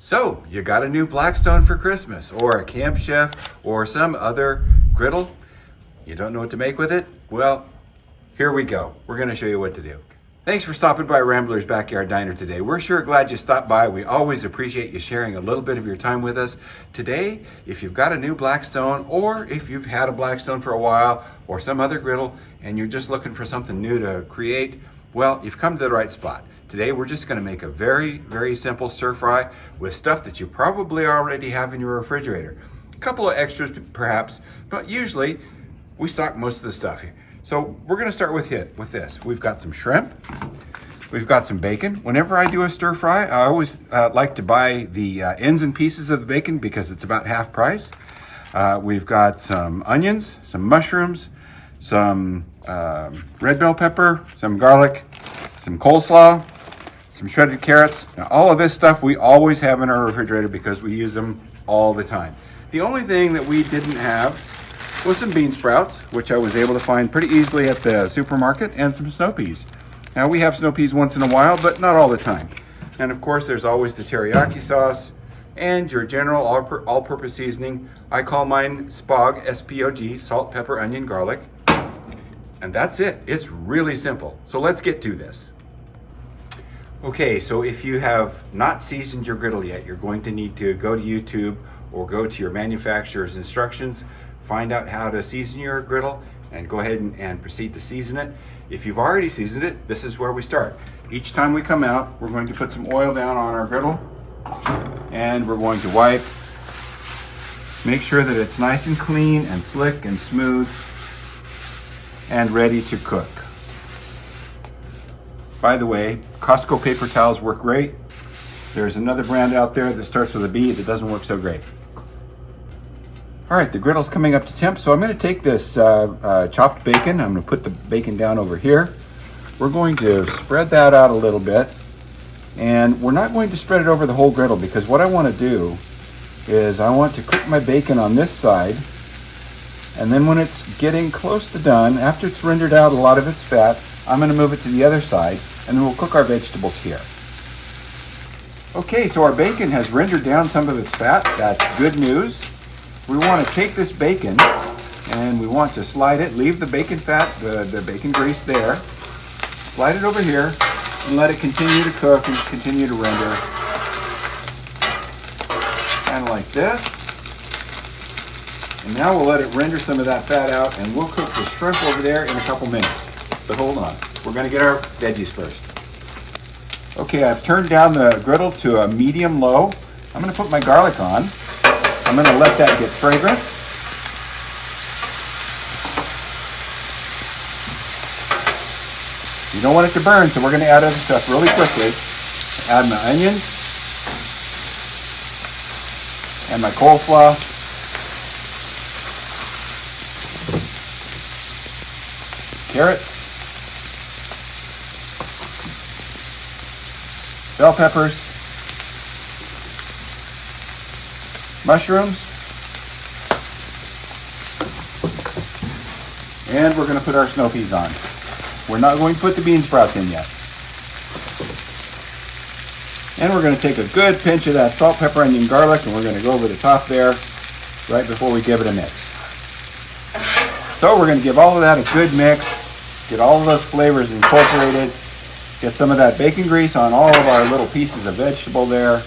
So, you got a new Blackstone for Christmas, or a Camp Chef, or some other griddle? You don't know what to make with it? Well, here we go. We're going to show you what to do. Thanks for stopping by Rambler's Backyard Diner today. We're sure glad you stopped by. We always appreciate you sharing a little bit of your time with us. Today, if you've got a new Blackstone, or if you've had a Blackstone for a while, or some other griddle, and you're just looking for something new to create, well, you've come to the right spot. Today, we're just going to make a very, very simple stir fry with stuff that you probably already have in your refrigerator. A couple of extras, perhaps, but usually we stock most of the stuff here. So we're going to start with this. We've got some shrimp. We've got some bacon. Whenever I do a stir fry, I always like to buy the ends and pieces of the bacon because it's about half price. We've got some onions, some mushrooms, some red bell pepper, some garlic, some coleslaw, some shredded carrots. Now, all of this stuff we always have in our refrigerator because we use them all the time. The only thing that we didn't have was some bean sprouts, which I was able to find pretty easily at the supermarket, and some snow peas. Now, we have snow peas once in a while, but not all the time. And of course, there's always the teriyaki sauce and your general all-purpose seasoning. I call mine SPOG, S-P-O-G, salt, pepper, onion, garlic. And that's it. It's really simple. So let's get to this. Okay, so if you have not seasoned your griddle yet, you're going to need to go to YouTube or go to your manufacturer's instructions, find out how to season your griddle, and go ahead and proceed to season it. If you've already seasoned it, this is where we start. Each time we come out, we're going to put some oil down on our griddle, and we're going to wipe. Make sure that it's nice and clean and slick and smooth and ready to cook. By the way, Costco paper towels work great. There's another brand out there that starts with a B that doesn't work so great. All right, the griddle's coming up to temp, so I'm going to take this chopped bacon. I'm going to put the bacon down over here. We're going to spread that out a little bit, and we're not going to spread it over the whole griddle because what I want to do is I want to cook my bacon on this side, and then when it's getting close to done, after it's rendered out a lot of its fat, I'm going to move it to the other side, and then we'll cook our vegetables here. Okay, so our bacon has rendered down some of its fat. That's good news. We want to take this bacon, and we want to slide it, leave the bacon fat, the bacon grease there, slide it over here, and let it continue to cook and continue to render. Kind of like this. And now we'll let it render some of that fat out, and we'll cook the shrimp over there in a couple minutes. But hold on, we're going to get our veggies first. Okay, I've turned down the griddle to a medium low. I'm going to put my garlic on. I'm going to let that get fragrant. You don't want it to burn, so we're going to add other stuff really quickly. Add my onions and my coleslaw. Carrots. Bell peppers, mushrooms, and we're going to put our snow peas on. We're not going to put the bean sprouts in yet. And we're going to take a good pinch of that salt, pepper, onion, garlic, and we're going to go over the top there right before we give it a mix. So we're going to give all of that a good mix, get all of those flavors incorporated. Get some of that bacon grease on all of our little pieces of vegetable there.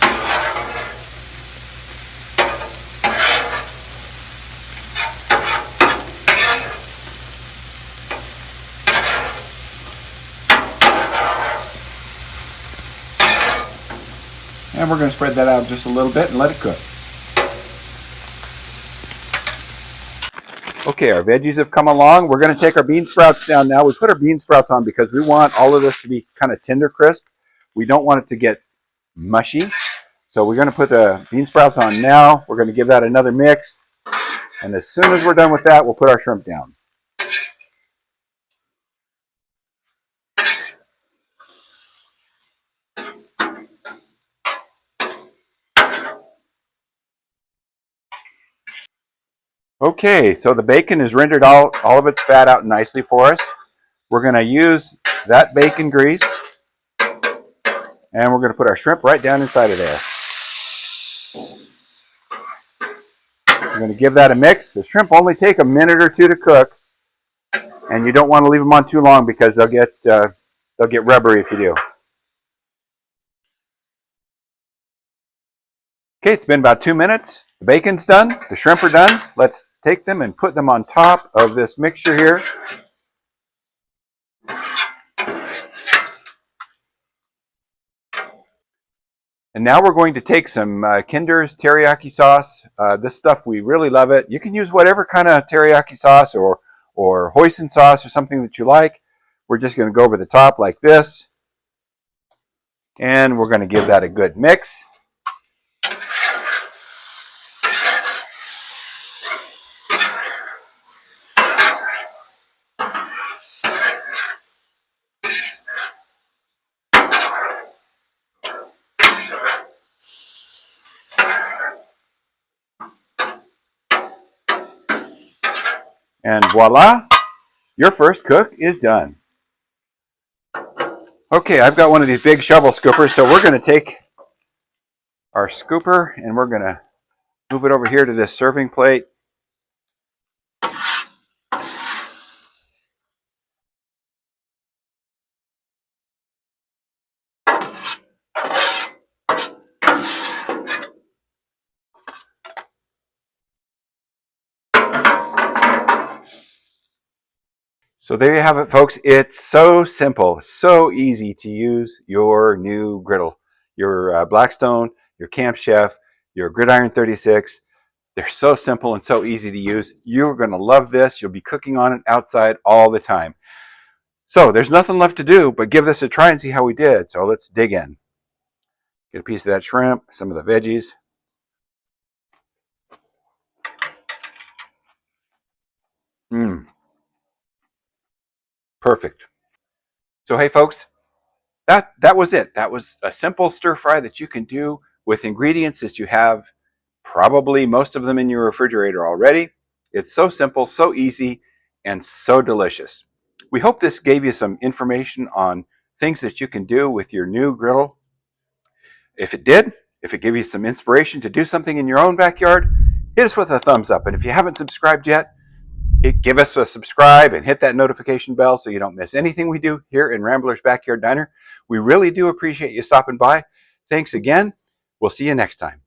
And we're going to spread that out just a little bit and let it cook. Okay, our veggies have come along. We're going to take our bean sprouts down now. We put our bean sprouts on because we want all of this to be kind of tender crisp. We don't want it to get mushy. So we're going to put the bean sprouts on now. We're going to give that another mix. And as soon as we're done with that, we'll put our shrimp down. Okay, so the bacon has rendered all of its fat out nicely for us. We're going to use that bacon grease, and we're going to put our shrimp right down inside of there. We're going to give that a mix. The shrimp only take a minute or two to cook, and you don't want to leave them on too long because they'll get rubbery if you do. Okay, it's been about 2 minutes. The bacon's done. The shrimp are done. Let's take them and put them on top of this mixture here. And now we're going to take some Kinder's teriyaki sauce. This stuff, we really love it. You can use whatever kind of teriyaki sauce or hoisin sauce or something that you like. We're just going to go over the top like this. And we're going to give that a good mix. And voila, your first cook is done. Okay, I've got one of these big shovel scoopers, so we're going to take our scooper and we're going to move it over here to this serving plate. So there you have it, folks. It's so simple, so easy to use your new griddle, your Blackstone, your Camp Chef, your Gridiron 36. They're so simple and so easy to use. You're going to love this. You'll be cooking on it outside all the time. So there's nothing left to do but give this a try and see how we did. So let's dig in. Get a piece of that shrimp, some of the veggies. Perfect. So hey folks, that was it. That was a simple stir fry that you can do with ingredients that you have probably most of them in your refrigerator already. It's so simple, so easy, and so delicious. We hope this gave you some information on things that you can do with your new griddle. If it did, if it gave you some inspiration to do something in your own backyard, hit us with a thumbs up. And if you haven't subscribed yet, give us a subscribe and hit that notification bell so you don't miss anything we do here in Rambler's Backyard Diner. We really do appreciate you stopping by. Thanks again. We'll see you next time.